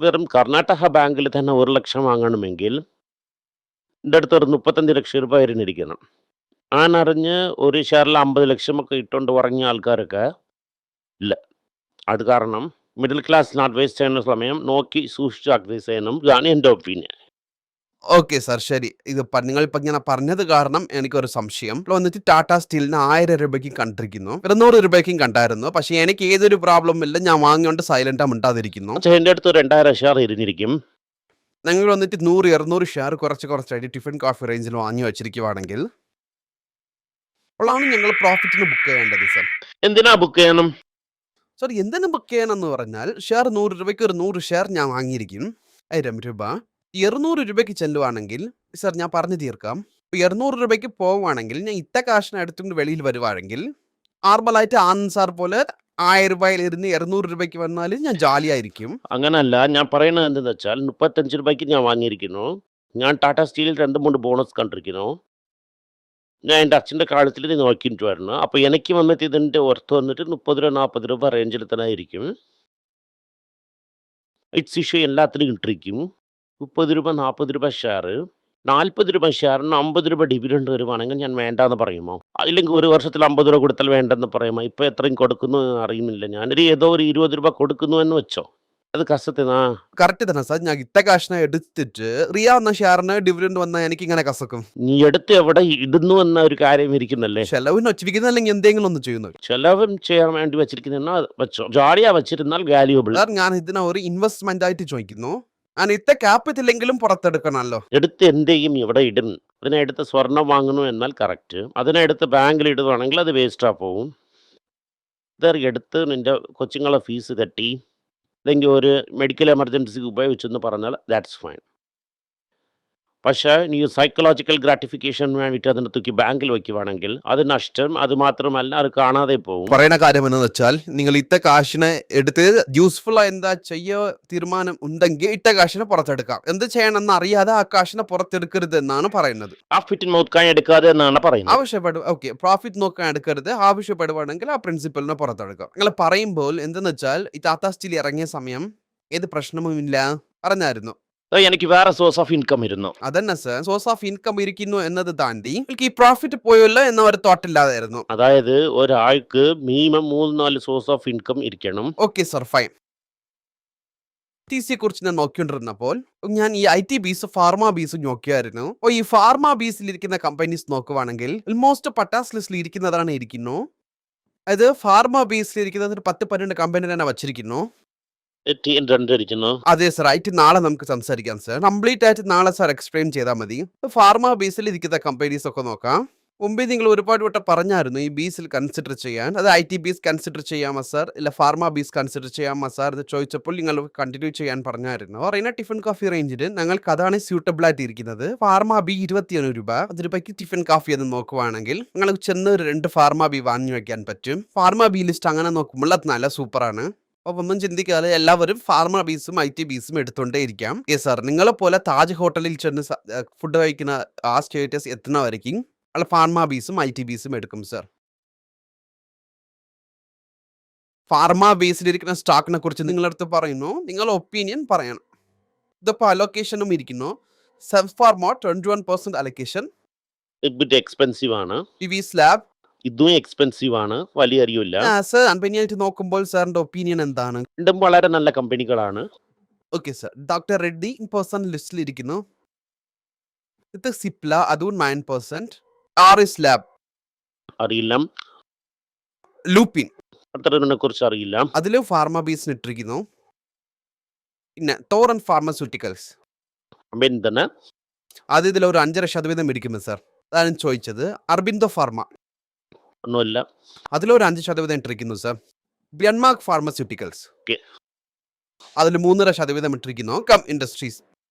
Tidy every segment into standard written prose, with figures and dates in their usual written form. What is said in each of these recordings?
വെറും കർണാടക ബാങ്കിൽ തന്നെ 1,00,000 വാങ്ങണമെങ്കിൽ എൻ്റെ അടുത്ത് ഒരു 35 ലക്ഷം രൂപ ഇരുന്നിരിക്കണം. ഞാനറിഞ്ഞ് ഒരു ഷെയറിൽ 50 ലക്ഷം ഒക്കെ ഇട്ടുകൊണ്ട് ഉറങ്ങിയ ആൾക്കാരൊക്കെ ഇല്ല. അത് കാരണം മിഡിൽ ക്ലാസ്സിന് അഡ്വൈസ് ചെയ്യുന്ന സമയം നോക്കി സൂക്ഷിച്ച് അഡ്വൈസ് ചെയ്യണം. ഇതാണ് എൻ്റെ ഒപ്പീനിയൻ. ഓക്കെ സാർ, ശരി. നിങ്ങളിപ്പോൾ ഇങ്ങനെ പറഞ്ഞത് കാരണം എനിക്കൊരു സംശയം. ഇപ്പോൾ വന്നിട്ട് ടാറ്റ സ്റ്റീലിന് 1000 രൂപയ്ക്ക് കണ്ടിരിക്കുന്നു, 200 രൂപയ്ക്കും കണ്ടായിരുന്നു. പക്ഷേ എനിക്ക് ഏതൊരു പ്രോബ്ലം ഇല്ല, ഞാൻ വാങ്ങിയോണ്ട് സൈലന്റാ മിണ്ടാതിരിക്കുന്നു. പക്ഷേ എൻ്റെ അടുത്ത് ഒരു 2000 ഷെയർ ഇരുന്നിരിക്കും. നിങ്ങൾ വന്നിട്ട് 100, 200 ഷെയർ കുറച്ചായിട്ട് ടിഫിൻ കോഫി റേഞ്ചിൽ വാങ്ങി വെച്ചിരിക്കുവാണെങ്കിൽ അപ്പോഴാണ് ഞങ്ങൾ പ്രോഫിറ്റിന് ബുക്ക് ചെയ്യേണ്ടത് സാർ. എന്തിനാ ബുക്ക് ചെയ്യണം? സാർ എന്തിനു ബുക്ക് ചെയ്യണമെന്ന് പറഞ്ഞാൽ, ഷെയർ 100 രൂപയ്ക്ക് ഒരു 100 ഷെയർ ഞാൻ വാങ്ങിയിരിക്കും. 1000 രൂപ 200 രൂപയ്ക്ക് ചെല്ലുവാണെങ്കിൽ സാർ ഞാൻ പറഞ്ഞു തീർക്കാം. ഇപ്പോൾ 200 രൂപയ്ക്ക് പോവുകയാണെങ്കിൽ ഞാൻ ഇത്ത കാശിനെ എടുത്തുകൊണ്ട് വെളിയിൽ വരുവാണെങ്കിൽ നോർമലായിട്ട് ആനന്ദ് സാർ പോലെ 1000 രൂപയിൽ ഇരുന്ന് 200 രൂപയ്ക്ക് വന്നാൽ ഞാൻ ജാലിയായിരിക്കും. അങ്ങനല്ല, ഞാൻ പറയുന്നത് എന്തെന്ന് വെച്ചാൽ 35 രൂപയ്ക്ക് ഞാൻ വാങ്ങിയിരിക്കുന്നു. ഞാൻ ടാറ്റ സ്റ്റീലിൽ 2-3 ബോണസ് കണ്ടിരിക്കുന്നു. ഞാൻ എൻ്റെ അച്ഛൻ്റെ കാലത്തിൽ ഇത് നോക്കിയിട്ട് വരുന്നു. അപ്പോൾ എനിക്ക് വന്നിട്ട് ഇതിൻ്റെ വർത്ത് വന്നിട്ട് 30 രൂപ 40 രൂപ റേഞ്ചിൽ തന്നെ ആയിരിക്കും. ഇറ്റ്സ് ഇഷ്യൂ എല്ലാത്തിലും ഇട്ടിരിക്കും. 30 രൂപ 40 രൂപ ഷെയർ, 40 രൂപ ഷെയറിന് 50 രൂപ ഡിവിഡൻഡ് വരുവാണെങ്കിൽ ഞാൻ വേണ്ടാന്ന് പറയുമോ? അല്ലെങ്കിൽ ഒരു വർഷത്തിൽ 50 രൂപ കൊടുത്താൽ വേണ്ടെന്ന് പറയുമോ? ഇപ്പോൾ എത്രയും കൊടുക്കുന്നു എന്ന് അറിയുന്നില്ല. ഞാനൊരു ഏതോ ഒരു 20 രൂപ കൊടുക്കുന്നു എന്ന് വെച്ചോ, അത് കസത്തിനാ? കറക്റ്റ് തന്നെ സാർ. ഞാൻ ഇത്ത കാശിനെ എടുത്തിട്ട് റിയ എന്ന ഷെയറിന് ഡിവിഡൻഡ് വന്നാൽ എനിക്ക് ഇങ്ങനെ കസക്കും. നീ എടുത്ത് എവിടെ ഇടുന്നു എന്ന ഒരു കാര്യം ഇരിക്കുന്നല്ലേ. ചെലവിന് വെച്ചിരിക്കുന്നില്ലെങ്കിൽ എന്തെങ്കിലും ഒന്ന് ചെയ്യുന്നു. ചെലവും ചെയ്യാൻ വേണ്ടി വെച്ചിരിക്കുന്ന വെച്ചോ, ജാളിയാ വെച്ചിരുന്നാൽ വാല്യൂബിൾ. സാർ ഞാൻ ഇതിനെ ഒരു ഇൻവെസ്റ്റ്മെന്റ് ആയിട്ട് ചോദിക്കുന്നു. ഞാൻ ഇത്ത ക്യാപിറ്റലെങ്കിലും പുറത്തെടുക്കണമല്ലോ. എടുത്ത് എന്തെയും ഇവിടെ ഇടും. അതിനെടുത്ത് സ്വർണം വാങ്ങുന്നു എന്നാൽ കറക്റ്റ്. അതിനെടുത്ത് ബാങ്കിൽ ഇടുവാണെങ്കിൽ അത് വേസ്റ്റാ പോവും. ഇത് എടുത്ത് നിന്റെ കൊച്ചുങ്ങളെ ഫീസ് കെട്ടി അല്ലെങ്കിൽ ഒരു മെഡിക്കൽ എമർജൻസിക്ക് ഉപയോഗിച്ചെന്ന് പറഞ്ഞാൽ ദാറ്റ്സ് ഫൈൻ. പക്ഷേ നീ സൈക്കോളജിക്കൽ ഗ്രാറ്റിഫിക്കേഷൻ വേണ്ടിയിട്ട് അതിനെ തൂക്കി ബാങ്കിൽ വയ്ക്കുവാണെങ്കിൽ അത് നഷ്ടം. അത് മാത്രമല്ല, അത് കാണാതെ പോകും. പറയുന്ന കാര്യം എന്ന് വെച്ചാൽ, നിങ്ങൾ ഇത്ത കാശിനെ എടുത്ത് യൂസ്ഫുൾ എന്താ ചെയ്യ തീരുമാനം ഉണ്ടെങ്കിൽ ഇത്ത കാശിനെ പുറത്തെടുക്കാം. എന്ത് ചെയ്യണമെന്ന് അറിയാതെ ആ കാശിനെ പുറത്തെടുക്കരുത് എന്നാണ് പറയുന്നത്. പ്രോഫിറ്റ് നോക്കാൻ എടുക്കാതെ എന്നാണ് പറയുന്നത്. ഓക്കെ, പ്രോഫിറ്റ് നോക്കാൻ എടുക്കരുത്. ആവശ്യപ്പെടുവാണെങ്കിൽ ആ പ്രിൻസിപ്പലിനെ പുറത്തെടുക്കാം. നിങ്ങൾ പറയുമ്പോൾ എന്തെന്ന് വെച്ചാൽ, ഈ ടാറ്റ സ്റ്റീൽ ഇറങ്ങിയ സമയം ഏത് പ്രശ്നവുമില്ല പറഞ്ഞായിരുന്നു. എനിക്ക് വേറെ സോഴ്സ് ഓഫ് ഇൻകം ഇരുന്നു. അതന്നെ സർ, സോഴ്സ് ഓഫ് ഇൻകം ഇരിക്കുന്നു എന്നത് താണ്ടി എനിക്ക് ഈ പ്രോഫിറ്റ് പോയല്ലോ എന്ന ഒരു തോട്ടില്ലാതായിരുന്നു. അതായത് ഒരാൾക്ക് മിനിമം 3-4 സോഴ്സ് ഓഫ് ഇൻകം ഇരിക്കണം. Okay sir, fine. ടിസിയെ കുറിച്ച് ഞാൻ നോക്കിക്കൊണ്ടിരുന്നപ്പോൾ ഞാൻ ഈ IT ബീസ് ഫാർമ ബീസ് നോക്കിയായിരുന്നു. ഈ ഫാർമ ബീസിൽ ഇരിക്കുന്ന കമ്പനീസ് നോക്കുവാണെങ്കിൽ ഓൾമോസ്റ്റ് പട്ടാസ് ലിസ്റ്റിൽ ഇരിക്കുന്നതാണ് ഇരിക്കുന്നു. അത് ഫാർമ ബീസിൽ ഇരിക്കുന്നത് 10-12 കമ്പനി തന്നെ വച്ചിരിക്കുന്നു. അതെ സർ, ആയിട്ട് നാളെ നമുക്ക് സംസാരിക്കാം സർ. കംപ്ലീറ്റ് ആയിട്ട് നാളെ സാർ എക്സ്പ്ലെയിൻ ചെയ്താൽ മതി. ഫാർമ ബീസിൽ ഇരിക്കുന്ന കമ്പനീസ് ഒക്കെ നോക്കാം. മുമ്പേ നിങ്ങൾ ഒരുപാട് വട്ടം പറഞ്ഞായിരുന്നു ഈ ബീസിൽ കൺസിഡർ ചെയ്യാൻ. അത് IT ബീസ് കൺസിഡർ ചെയ്യാമോ സാർ, ഇല്ല ഫാർമ ബീസ് കൺസിഡർ ചെയ്യാമോ സാർ എന്ന് ചോദിച്ചപ്പോൾ നിങ്ങൾ കണ്ടിന്യൂ ചെയ്യാൻ പറഞ്ഞായിരുന്നു. പറയുന്ന ടിഫിൻ കോഫി റേഞ്ചിൽ ഞങ്ങൾക്ക് അതാണ് സ്യൂട്ടബിൾ ആയിട്ട് ഇരിക്കുന്നത്. ഫാർമ ബി 21 രൂപ. 1 രൂപയ്ക്ക് ടിഫിൻ കോഫി എന്ന് നോക്കുവാണെങ്കിൽ നിങ്ങൾ ചെന്ന് 2 ഫാർമ ബി വാങ്ങി വയ്ക്കാൻ പറ്റും. ഫാർമ ബി ലിസ്റ്റ് അങ്ങനെ നോക്കുമ്പോൾ അത് നല്ല സൂപ്പറാണ്. അപ്പോൾ ഒന്നും ചിന്തിക്കാതെ എല്ലാവരും ഫാർമ ബീസും IT ബീസും എടുത്തുകൊണ്ടേ ഇരിക്കാം. സാർ, നിങ്ങളെ പോലെ താജ് ഹോട്ടലിൽ ചെന്ന് ഫുഡ് കഴിക്കുന്ന ആ സ്റ്റേറ്റസ് എത്തുന്നവരേക്കും അല്ല ഫാർമ ബീസും IT ബീസും എടുക്കും സർ. ഫാർമ ബേസിലിരിക്കുന്ന സ്റ്റോക്കിനെ കുറിച്ച് നിങ്ങളടുത്ത് പറയുന്നു, നിങ്ങളുടെ ഒപ്പീനിയൻ പറയണം. ഇതിപ്പോൾ അലൊക്കേഷനും ഇരിക്കുന്നു. Pharma 21% allocation. എക്സ്പെൻസീവ് ആണ്. PV സ്ലാബ് ഇതും എക്സ്പെൻസീവ് ആണ്, വലിയ അറിയില്ല. സർ കമ്പനിയായിട്ട് നോക്കുമ്പോൾ സാറിന്റെ ഒപ്പീനിയൻ എന്താണ്? രണ്ടും വളരെ നല്ല കമ്പനികളാണ്. Okay sir. Doctor Reddy person ലിസ്റ്റിൽ ഇരിക്കുന്നു. ഇത് സിപ്ല, അതും 9%. RS ലാബ് അറിയില്ല. ലൂപ്പിൻ അത്രതിനെ കുറിച്ച് അറിയില്ല. അതിൽ ഫാർമ ബീസിന് ഇട്ടിരിക്കുന്നു. പിന്നെ തോറൻ ഫാർമസ്യൂട്ടിക്കൽസ് എന്താണ് അത് ഇതിൽ ഒരു 5% ഇരിക്കുന്നു സർ. അതാണ് ചോദിച്ചത്. അർബിന്ദോ ഫാർമ ഒന്നുമില്ല, അതിലൊരു 5% ഇട്ടിരിക്കുന്നു സർ. ബ്യൺമാർക്ക് ഫാർമസ്യൂട്ടിക്കൽസ് അതിൽ 3.5% ഇട്ടിരിക്കുന്നു. കം ഇൻഡസ്ട്രീസ്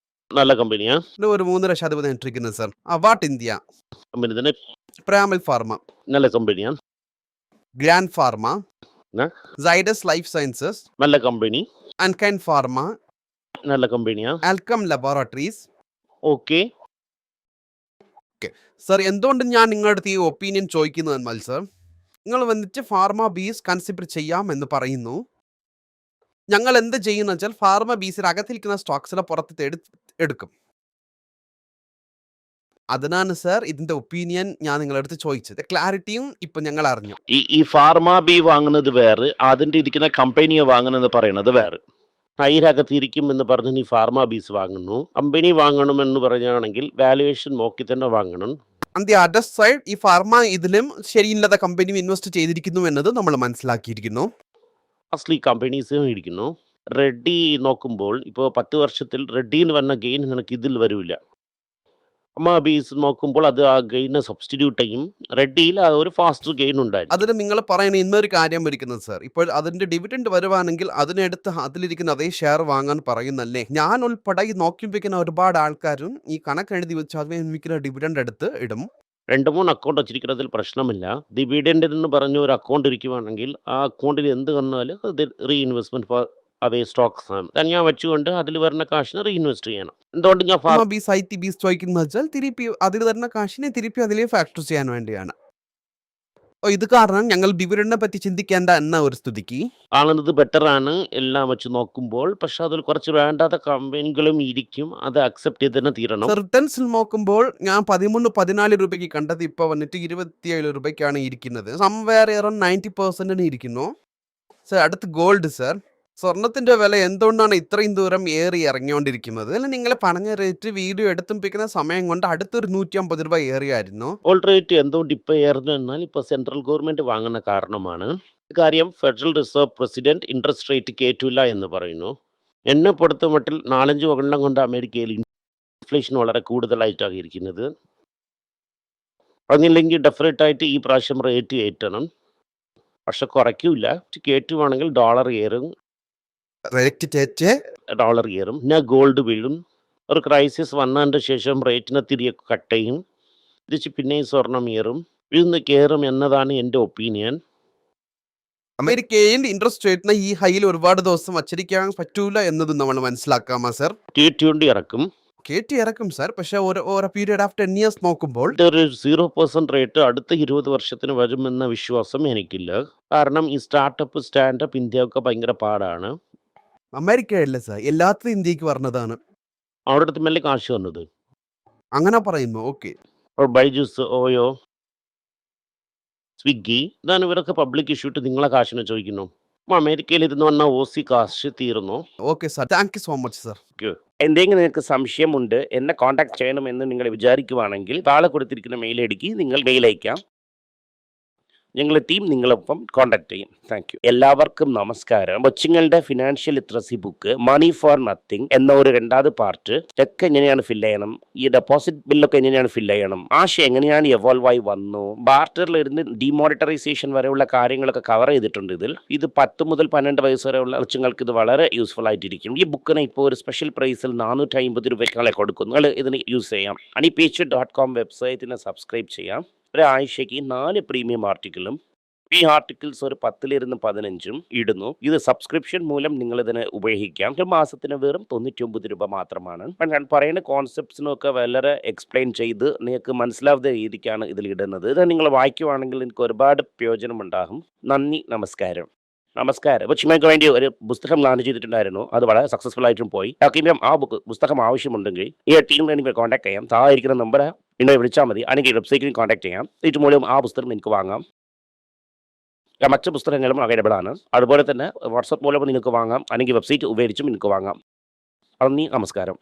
നല്ല കമ്പനിയാ, ഒരു 3.5% ഇട്ടിരിക്കുന്നു സർ. വാട്ട് ഇന്ത്യ കമ്പനി തന്നെ. പ്രാമൽ ഫാർമ നല്ല കമ്പനിയാ. Grand pharma, Zydus life sciences നല്ല കമ്പനി. അൻകൈൻ ഫാർമ നല്ല കമ്പനിയാ. ആൽക്കം ലബോറട്ടറീസ്. ഓക്കെ സർ, എന്തുകൊണ്ട് ഞാൻ നിങ്ങളുടെ അടുത്ത് ഈ ഒപ്പീനിയൻ ചോദിക്കുന്നത് എന്നാൽ സർ, നിങ്ങൾ വന്നിട്ട് ഫാർമ ബീസ് കൺസിഡർ ചെയ്യാം എന്ന് പറയുന്നു. ഞങ്ങൾ എന്ത് ചെയ്യുന്ന വെച്ചാൽ ഫാർമ ബീസിൽ അകത്തിരിക്കുന്ന സ്റ്റോക്സിനെ പുറത്ത് എടുക്കും. അതിനാണ് സർ ഇതിന്റെ ഒപ്പീനിയൻ ഞാൻ നിങ്ങളുടെ അടുത്ത് ചോദിച്ചത്. ക്ലാരിറ്റിയും ഇപ്പൊ ഞങ്ങൾ അറിഞ്ഞു. ഈ ഫാർമ ബി വാങ്ങുന്നത് വേറെ, അതിന്റെ ഇരിക്കുന്ന കമ്പനിയെ വാങ്ങുന്നത് പറയുന്നത് വേറെ. അതിനകത്തിരിക്കും എന്ന് പറഞ്ഞ് നീ ഫാർമ ബീസ് വാങ്ങുന്നു, കമ്പനി വാങ്ങണമെന്ന് പറയുകയാണെങ്കിൽ വാലുവേഷൻ നോക്കി തന്നെ വാങ്ങണം. ഓൺ ദി അതർ സൈഡ് ഈ ഫാർമ ഇതിലും ശരിയില്ലാത്ത കമ്പനിയും ഇൻവെസ്റ്റ് ചെയ്തിരിക്കുന്നു എന്നത് നമ്മൾ മനസ്സിലാക്കിയിരിക്കുന്നു. അസ്ലി കമ്പനീസും ഇരിക്കുന്നു. റെഡ്ഡി നോക്കുമ്പോൾ ഇപ്പോൾ 10 വർഷത്തിൽ റെഡ്ഡിയിൽ വന്ന ഗെയിൻ നിനക്ക് ഇതിൽ വരില്ല. ഫാർമ ബീസ് നോക്കുമ്പോൾ അത് ആ ഗെയിനെ സബ്സ്റ്റിറ്റ്യൂട്ട് ചെയ്യും. റെഡ്ഡിയിൽ ആ ഒരു ഫാസ്റ്റ് ഗെയിൻ ഉണ്ടായിരുന്നു. അതിന് നിങ്ങൾ പറയുന്ന ഇന്നൊരു കാര്യം ഇരിക്കുന്നത് സർ, ഇപ്പോൾ അതിന്റെ ഡിവിഡൻഡ് വരുവാണെങ്കിൽ അതിനടുത്ത് അതിലിരിക്കുന്ന അതേ ഷെയർ വാങ്ങാൻ പറയുന്നല്ലേ. ഞാൻ ഉൾപ്പെടെ ഈ നോക്കിപ്പിക്കുന്ന ഒരുപാട് ആൾക്കാരും ഈ കണക്ക് എഴുതി വെച്ച് അതിന് ഡിവിഡൻഡ് എടുത്ത് ഇടും. 2-3 അക്കൗണ്ട് വച്ചിരിക്കുന്നതിൽ പ്രശ്നമില്ല. ഡിവിഡൻഡ് എന്ന് പറഞ്ഞ ഒരു അക്കൗണ്ട് ഇരിക്കുവാണെങ്കിൽ ആ അക്കൗണ്ടിൽ എന്ത് വന്നാലും അത് റീഇൻവെസ്റ്റ്മെന്റ് ഫോർ അതേ സ്റ്റോക്സ് ആണ്. തനിയാ വെച്ചുകൊണ്ട് അതിൽ വരുന്ന കാശിനെ റീഇൻവെസ്റ്റ് ചെയ്യണം. എന്തുകൊണ്ട് ഞാൻ ഫാർമ ബീസ് IT ബീസ് ചോദിക്കുന്നത് വെച്ചാൽ തിരിപ്പി അതിൽ തരുന്ന കാശിനെ തിരിപ്പി അതിലേ ഫാക്ടർ ചെയ്യാൻ വേണ്ടിയാണ്. ഇത് കാരണം ഞങ്ങൾ ഡിവിഡൻഡിനെ പറ്റി ചിന്തിക്കേണ്ട എന്ന ഒരു സ്ഥിതിക്ക് ആളുന്നത് ബെറ്ററാണ് എല്ലാം വെച്ച് നോക്കുമ്പോൾ. പക്ഷെ അതിൽ കുറച്ച് വേണ്ടാത്ത കമ്പനികളും ഇരിക്കും. അത് അക്സെപ്റ്റ് ചെയ്ത് തന്നെ തീരണം. റിട്ടേൺസിൽ നോക്കുമ്പോൾ ഞാൻ 13-14 രൂപയ്ക്ക് കണ്ടത് ഇപ്പോൾ വന്നിട്ട് 27 രൂപയ്ക്കാണ് ഇരിക്കുന്നത്. സംവേർ അറൗണ്ട് 90% ഇരിക്കുന്നു. സർ അടുത്ത് ഗോൾഡ് സർ, സ്വർണത്തിന്റെ വില എന്തുകൊണ്ടാണ് ഇത്രയും ദൂരം ഇറങ്ങിക്കൊണ്ടിരിക്കുന്നത്? അല്ല നിങ്ങൾ പറഞ്ഞ റേറ്റ് വീഡിയോ എടുത്തുപിക്കുന്ന സമയം കൊണ്ട് അടുത്തൊരു 150 രൂപ ഏറിയായിരുന്നു. ഗോൾഡ് റേറ്റ് എന്തുകൊണ്ട് ഇപ്പോൾ ഏറുന്നു എന്നാൽ ഇപ്പോൾ സെൻട്രൽ ഗവൺമെന്റ് വാങ്ങുന്ന കാരണമാണ്. കാര്യം federal reserve president interest rate കയറ്റില്ല എന്ന് പറയുന്നു. എന്നെ പൊടുത്ത മട്ടിൽ 4-5 കൊല്ലം കൊണ്ട് അമേരിക്കയിൽ ഇൻഫ്ലേഷൻ വളരെ കൂടുതലായിട്ടാണ് ഇരിക്കുന്നത്. അതില്ലെങ്കിൽ ഡെഫിനറ്റ് ആയിട്ട് ഈ പ്രാവശ്യം റേറ്റ് കയറ്റണം. പക്ഷെ കുറയ്ക്കില്ല. കയറ്റുവാണെങ്കിൽ ഡോളർ ഏറും. പിന്നെ ഗോൾഡ് വീഴും. ഒരു ക്രൈസിസ് വന്നതിൻ്റെ ശേഷം റേറ്റിനെ തിരികെ കട്ട് ചെയ്യും. തിരിച്ച് പിന്നെയും സ്വർണം ഏറും. ഇന്ന് കയറും എന്നതാണ് എൻ്റെ ഒപ്പീനിയൻ. അമേരിക്കയിൽ ഇൻട്രസ്റ്റ് റേറ്റിന് ഈ ഹൈയിൽ ഒരുപാട് ദിവസം വച്ചിരിക്കാൻ പറ്റൂല എന്നതും നമ്മൾ മനസ്സിലാക്കാമോ സർ? ഇറക്കും സർ. പക്ഷെ ഓരോ പീരിയഡ് ആഫ്റ്റർ 10 years നോക്കുമ്പോൾ ഒരു 0% റേറ്റ് അടുത്ത 20 വർഷത്തിന് വരുമെന്ന വിശ്വാസം എനിക്കില്ല. കാരണം ഈ സ്റ്റാർട്ടപ്പ് ഇന്ത്യയൊക്കെ ഭയങ്കര പാടാണ്. അമേരിക്കയല്ല സർ, എല്ലാത്തിനും ഇന്ത്യക്ക് പറഞ്ഞതാണ്. അവിടെ അടുത്ത് മെല്ലെ കാശ് വന്നത് അങ്ങനെ പറയുന്നു. ഓക്കെ, ബൈജൂസ്, ഓയോ, സ്വിഗ്ഗി, ഇതാണ് ഇവരൊക്കെ പബ്ലിക് ഇഷ്യൂ ഇട്ട് നിങ്ങളെ കാശിനെ ചോദിക്കുന്നു. അമേരിക്കയിൽ ഇരുന്ന് വന്ന OC കാശ് തീർന്നു. Okay sir, thank you so much sir. എന്തെങ്കിലും നിങ്ങൾക്ക് സംശയമുണ്ട്, എന്നെ കോൺടാക്ട് ചെയ്യണമെന്ന് നിങ്ങൾ വിചാരിക്കുവാണെങ്കിൽ താഴെ കൊടുത്തിരിക്കുന്ന മെയിൽ ഐഡിക്ക് നിങ്ങൾ മെയിൽ അയക്കാം. ഞങ്ങളുടെ ടീം നിങ്ങളൊപ്പം കോൺടാക്ട് ചെയ്യും. Thank you. എല്ലാവർക്കും നമസ്കാരം. കൊച്ചുങ്ങളുടെ financial literacy book money for nothing എന്ന ഒരു 2ാമത് പാർട്ട്, ചെക്ക് എങ്ങനെയാണ് ഫില്ല് ചെയ്യണം, ഈ ഡെപ്പോസിറ്റ് ബില്ലൊക്കെ എങ്ങനെയാണ് ഫില്ല് ചെയ്യണം, ആശയം എങ്ങനെയാണ് എവോൾവ് ആയി വന്നു, ബാർട്ടറിലിരുന്ന് ഡിമോണിറ്ററൈസേഷൻ വരെയുള്ള കാര്യങ്ങളൊക്കെ കവർ ചെയ്തിട്ടുണ്ട് ഇതിൽ. ഇത് 10 മുതൽ 12 വയസ്സ് വരെയുള്ള കൊച്ചുങ്ങൾക്ക് ഇത് വളരെ യൂസ്ഫുൾ ആയിട്ടിരിക്കും. ഈ ബുക്കിന് ഇപ്പോൾ ഒരു സ്പെഷ്യൽ പ്രൈസിൽ 450 രൂപയ്ക്ക് കൊടുക്കുന്നു. നിങ്ങൾ ഇതിന് യൂസ് ചെയ്യാം. honeypage.com വെബ്സൈറ്റിനെ സബ്സ്ക്രൈബ് ചെയ്യാം. ഒരാഴ്ചയ്ക്ക് 4 പ്രീമിയം ആർട്ടിക്കിളും ഈ ആർട്ടിക്കിൾസ് ഒരു 10-15 ഇടുന്നു. ഇത് സബ്സ്ക്രിപ്ഷൻ മൂലം നിങ്ങൾ ഇതിനെ ഉപയോഗിക്കാം. ഒരു മാസത്തിന് വെറും 99 രൂപ മാത്രമാണ്. ഞാൻ പറയുന്ന കോൺസെപ്റ്റ്സിനൊക്കെ വളരെ എക്സ്പ്ലെയിൻ ചെയ്ത് നിങ്ങൾക്ക് മനസ്സിലാവുന്ന രീതിക്കാണ് ഇതിൽ ഇടുന്നത്. ഇത് നിങ്ങൾ വായിക്കുവാണെങ്കിൽ എനിക്ക് ഒരുപാട് പ്രയോജനം ഉണ്ടാകും. നന്ദി, നമസ്കാരം. കൊച്ചുമേക്ക് വേണ്ടി ഒരു പുസ്തകം ലോഞ്ച് ചെയ്തിട്ടുണ്ടായിരുന്നു. അത് വളരെ സക്സസ്ഫുൾ ആയിട്ടും പോയി. ആ പുസ്തകം ആവശ്യമുണ്ടെങ്കിൽ ഈ ടീമിനെ എനിക്ക് കോൺടാക്ട് ചെയ്യാം. താഴെ ഇരിക്കുന്ന നമ്പർ എന്നെ വിളിച്ചാൽ മതി. അല്ലെങ്കിൽ വെബ്സൈറ്റിൽ കോൺടാക്ട് ചെയ്യാം. ഇത് മൂലം ആ പുസ്തകം നിങ്ങൾക്ക് വാങ്ങാം. മറ്റ് പുസ്തകങ്ങളും അവൈലബിൾ ആണ്. അതുപോലെ തന്നെ വാട്സപ്പ് മൂലം നിങ്ങൾക്ക് വാങ്ങാം. അല്ലെങ്കിൽ വെബ്സൈറ്റ് ഉപയോഗിച്ചും നിങ്ങൾക്ക് വാങ്ങാം. നന്ദി, നമസ്കാരം.